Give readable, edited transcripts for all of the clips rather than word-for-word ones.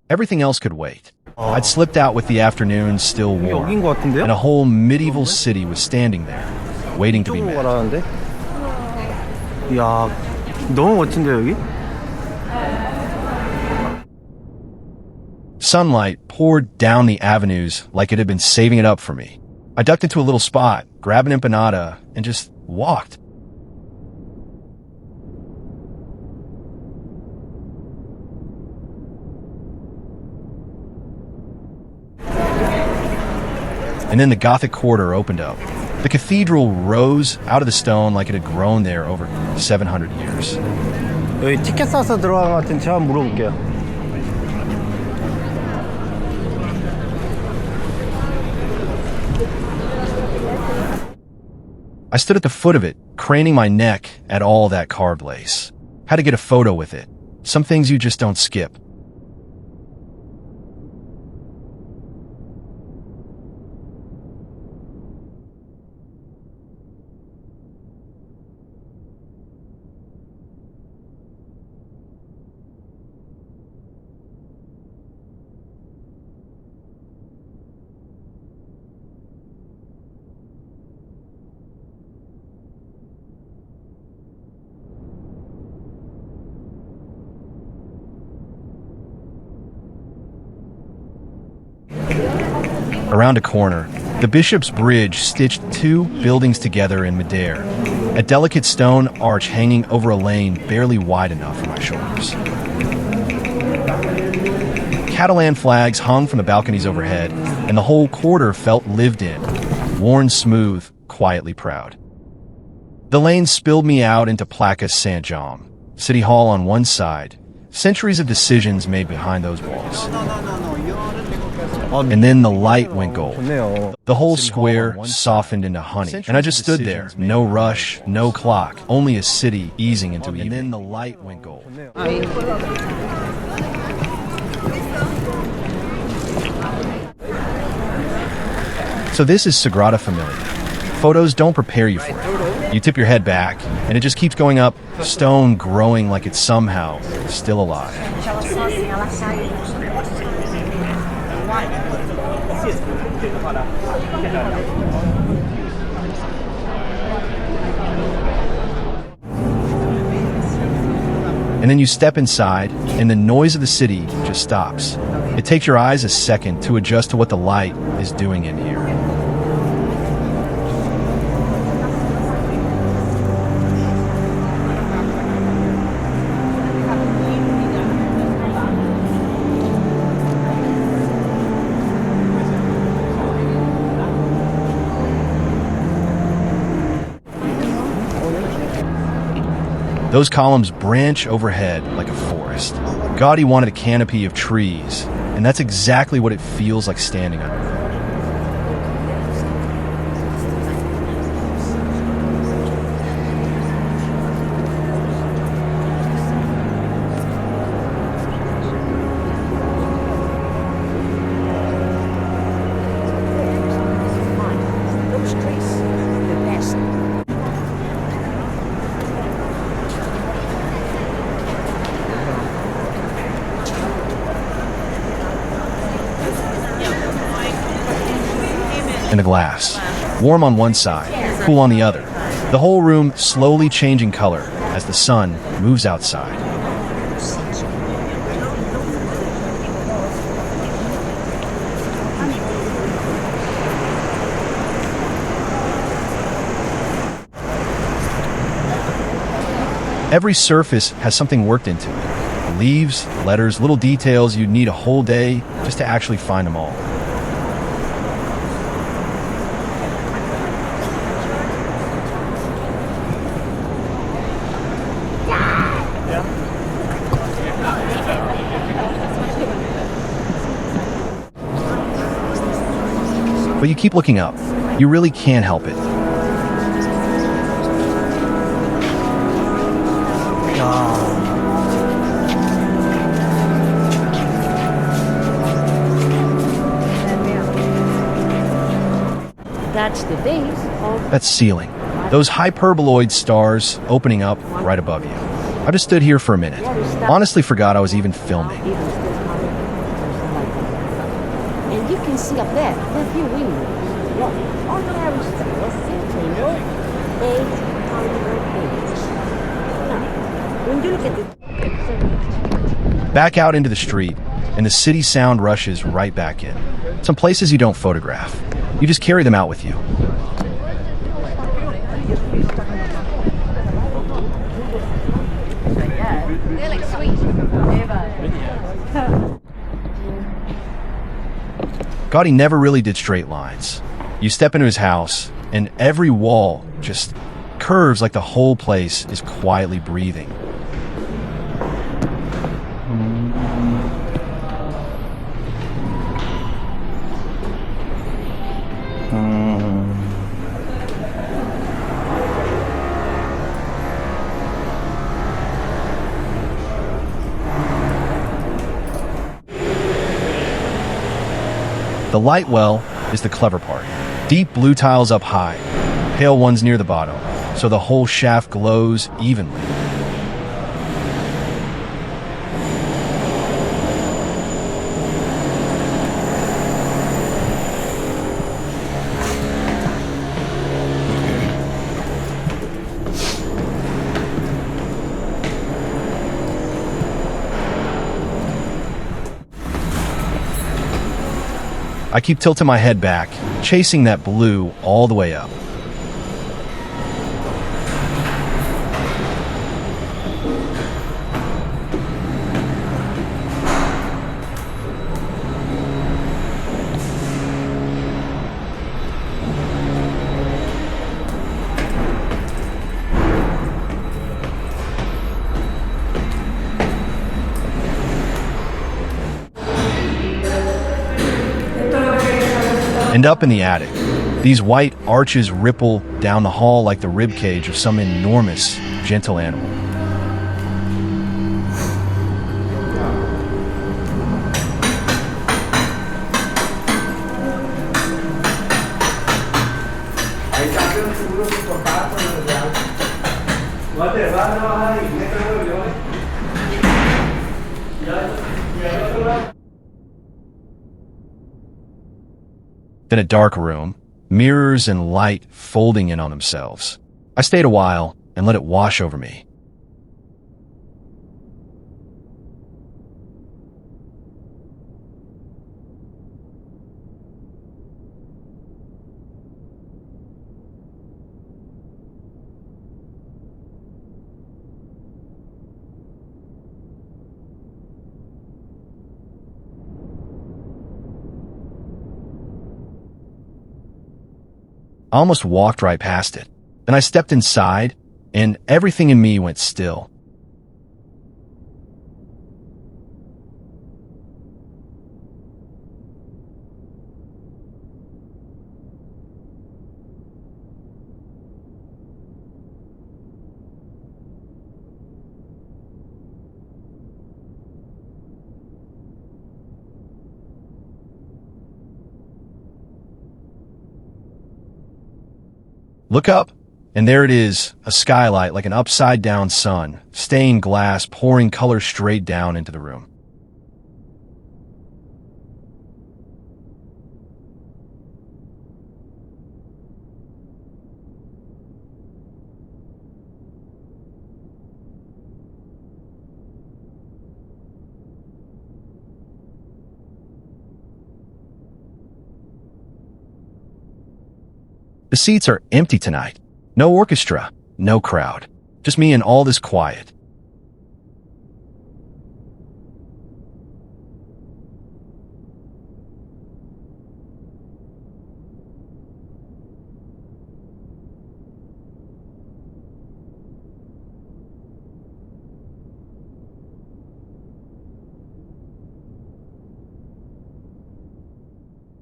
Everything else could wait. I'd slipped out with the afternoon still warm, and a whole medieval city was standing there, waiting to be met. 이야, 너무 멋진데 여기? Sunlight poured down the avenues like it had been saving it up for me. I ducked into a little spot, grabbed an empanada, and just walked. And then the Gothic Quarter opened up. The cathedral rose out of the stone like it had grown there over 700 years. 여기 티켓 사서 들어간 것 같은 제가 물어볼게요. I stood at the foot of it, craning my neck at all that carved lace. Had to get a photo with it. Some things you just don't skip. Around a corner, the Bishop's Bridge stitched two buildings together in midair, a delicate stone arch hanging over a lane barely wide enough for my shoulders. Catalan flags hung from the balconies overhead, and the whole quarter felt lived in, worn smooth, quietly proud. The lane spilled me out into Plaça Sant Jaume, City Hall on one side, centuries of decisions made behind those walls. And then the light went gold. The whole square softened into honey. And I just stood there. No rush, no clock. Only a city easing into evening. And then the light went gold. So this is Sagrada Família. Photos don't prepare you for it. You tip your head back, and it just keeps going up, stone growing like it's somehow still alive. And then you step inside, and the noise of the city just stops. It takes your eyes a second to adjust to what the light is doing in here. Those columns branch overhead like a forest. Gaudí wanted a canopy of trees, and that's exactly what it feels like standing under. In a glass. Warm on one side, cool on the other. The whole room slowly changing color as the sun moves outside. Every surface has something worked into it. Leaves, letters, little details you'd need a whole day just to actually find them all. But you keep looking up. You really can't help it. That's the base of... That's ceiling. Those hyperboloid stars opening up right above you. I just stood here for a minute. Honestly forgot I was even filming. can see up there, the few windows. Look, ordinary stainless steel, 800 pages. Now, when you look at the... Back out into the street, and the city sound rushes right back in. Some places you don't photograph. You just carry them out with you. They're like sweet. Gaudí never really did straight lines. You step into his house, and every wall just curves like the whole place is quietly breathing. The light well is the clever part. Deep blue tiles up high, pale ones near the bottom, so the whole shaft glows evenly. I keep tilting my head back, chasing that blue all the way up. And up in the attic, these white arches ripple down the hall like the ribcage of some enormous, gentle animal. Then a dark room, mirrors and light folding in on themselves. I stayed a while and let it wash over me. I almost walked right past it. Then I stepped inside, and everything in me went still. Look up, and there it is, a skylight like an upside-down sun, stained glass pouring color straight down into the room. The seats are empty tonight. No orchestra, no crowd. Just me and all this quiet.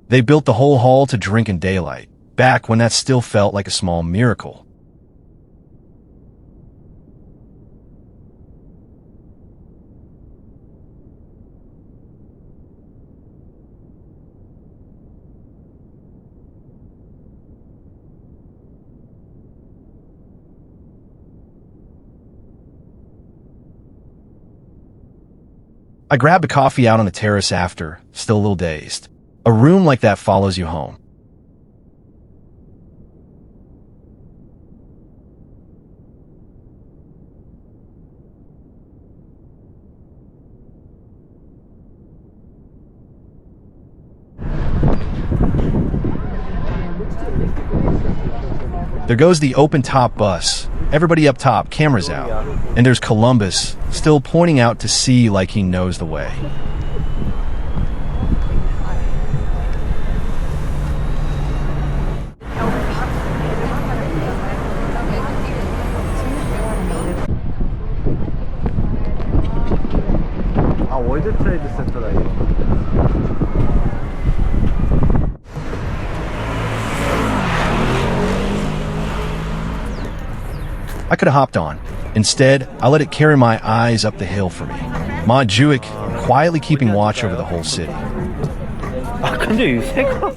They built the whole hall to drink in daylight, back when that still felt like a small miracle. I grabbed a coffee out on the terrace after, still a little dazed. A room like that follows you home. There goes the open-top bus. Everybody up top, cameras out. And there's Columbus, still pointing out to sea like he knows the way. 아, 월드 트레이드 센터다 이거. I could have hopped on. Instead, I let it carry my eyes up the hill for me. Ma Juic quietly keeping watch over the whole city. 아, 근데 이 새가.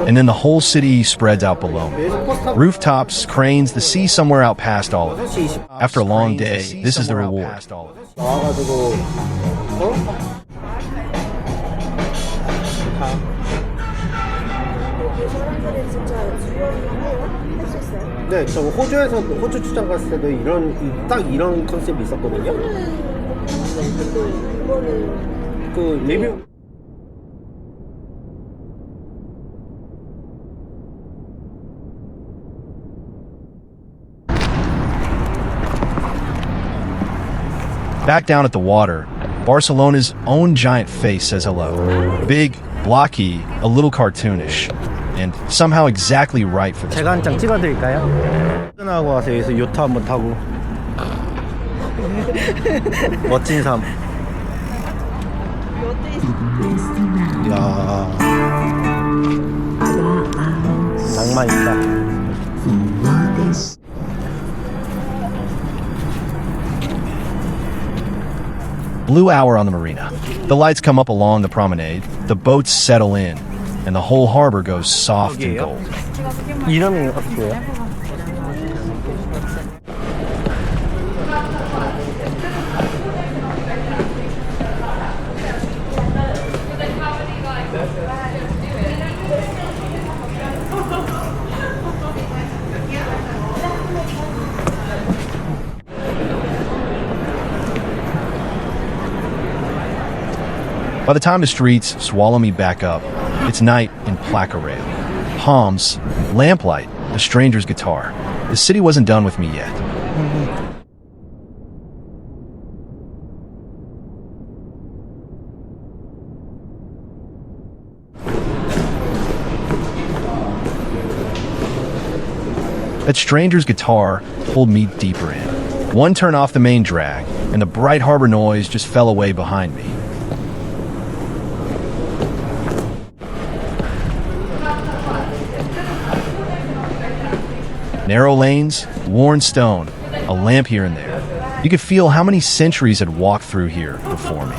And then the whole city spreads out below me. Rooftops, cranes, the sea somewhere out past all of it. After a long day, this is the reward. 나와가지고 네, 저 호주에서 호주 출장 갔을 때도 이런 컨셉이 있었거든요. 그 리뷰. Back down at the water, Barcelona's own giant face says hello. Big, blocky, a little cartoonish, and somehow exactly right for this. 제가 한 장 찍어드릴까요? 나고 와서 여기서 요트 한번 타고 멋진 삶. 이야, 낭만 있다. Blue hour on the marina. The lights come up along the promenade, the boats settle in, and the whole harbor goes soft and gold. 이름이 어떻게요? By the time the streets swallow me back up, it's night in Plaça Güell. Palms, lamplight, a stranger's guitar. The city wasn't done with me yet. That stranger's guitar pulled me deeper in. One turn off the main drag, and the bright harbor noise just fell away behind me. Narrow lanes, worn stone, a lamp here and there. You could feel how many centuries had walked through here before me.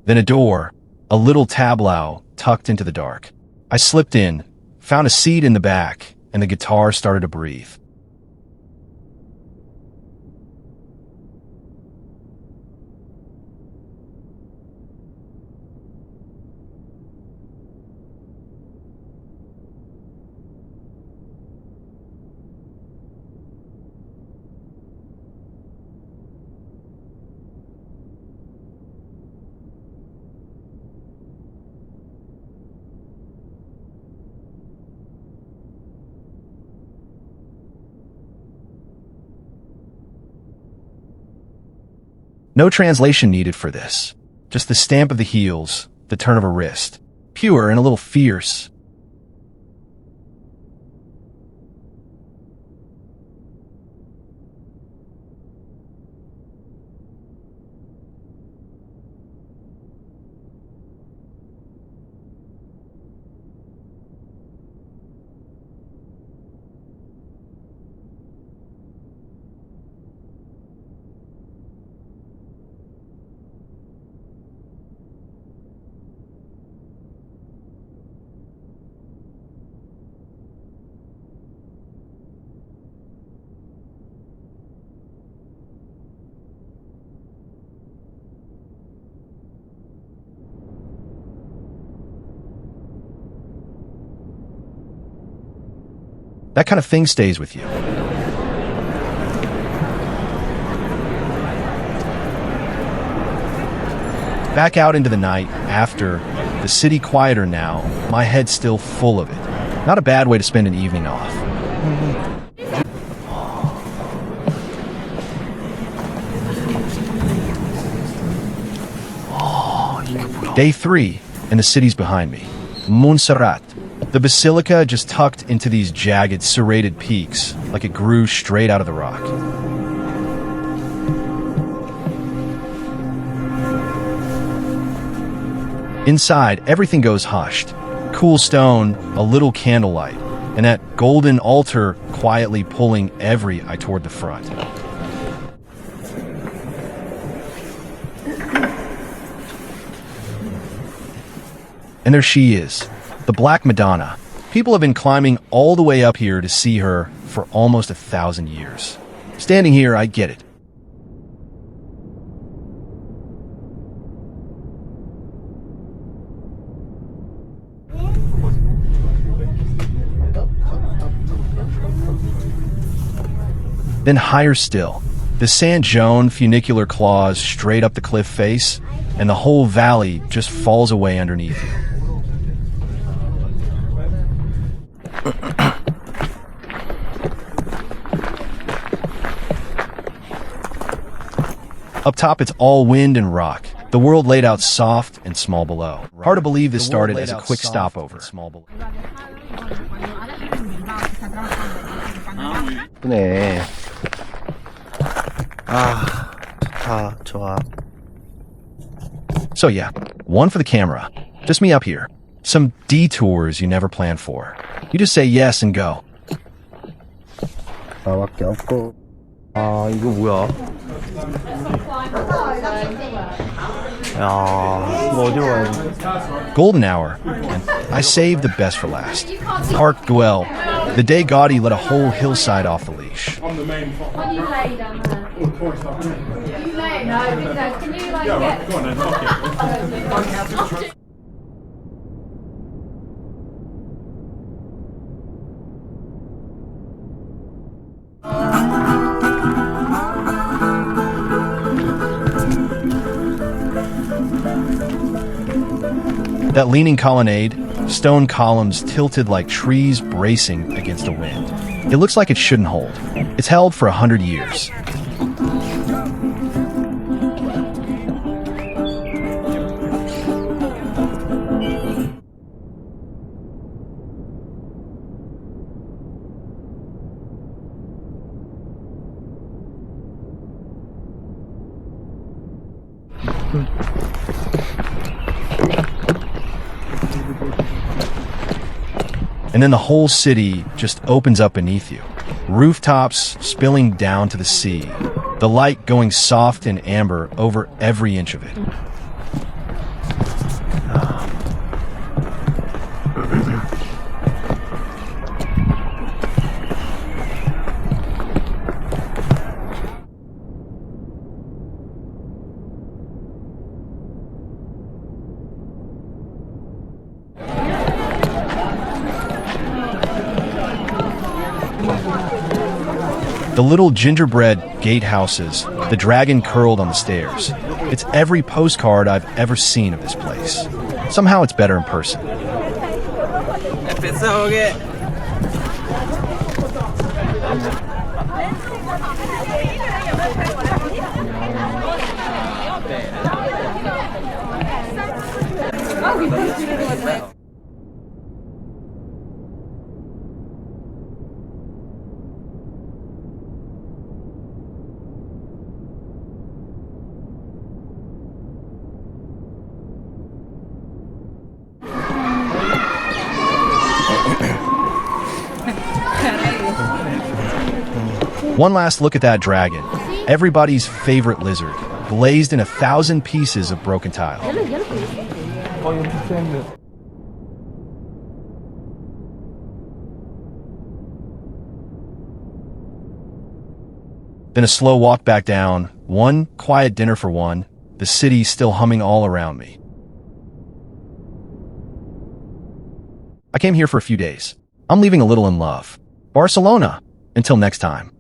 Then a door, a little tablao tucked into the dark. I slipped in, found a seat in the back, and the guitar started to breathe. No translation needed for this. Just the stamp of the heels, the turn of a wrist. Pure and a little fierce. That kind of thing stays with you. Back out into the night, after the city quieter now, my head's still full of it. Not a bad way to spend an evening off. Day 3, and the city's behind me. Montserrat. The basilica just tucked into these jagged, serrated peaks, like it grew straight out of the rock. Inside, everything goes hushed. Cool stone, a little candlelight, and that golden altar quietly pulling every eye toward the front. And there she is, the Black Madonna. People have been climbing all the way up here to see her for almost 1,000 years. Standing here, I get it. Then higher still, the Sant Jaume funicular claws straight up the cliff face, and the whole valley just falls away underneath you. Up top, it's all wind and rock. The world laid out soft and small below. Hard to believe this started as a quick stopover. 네. 좋다, 좋아. So yeah, one for the camera. Just me up here. Some detours you never plan for. You just say yes and go. 나밖에 없고. 이거 뭐야? 야, 이거 어디로 가야 돼? Golden hour, and I saved the best for last. Park Güell, the day Gaudí let a whole hillside off the leash. On the main farm. You lay down there. Oh, of course. You lay, no, can you like get... Go on then, fuck it. That leaning colonnade, stone columns tilted like trees bracing against the wind. It looks like it shouldn't hold. It's held for 100 years. And then the whole city just opens up beneath you. Rooftops spilling down to the sea. The light going soft and amber over every inch of it. The little gingerbread gatehouses, the dragon curled on the stairs. It's every postcard I've ever seen of this place. Somehow it's better in person. One last look at that dragon, everybody's favorite lizard, glazed in 1,000 pieces of broken tile. Then a slow walk back down, one quiet dinner for one, the city still humming all around me. I came here for a few days. I'm leaving a little in love. Barcelona. Until next time.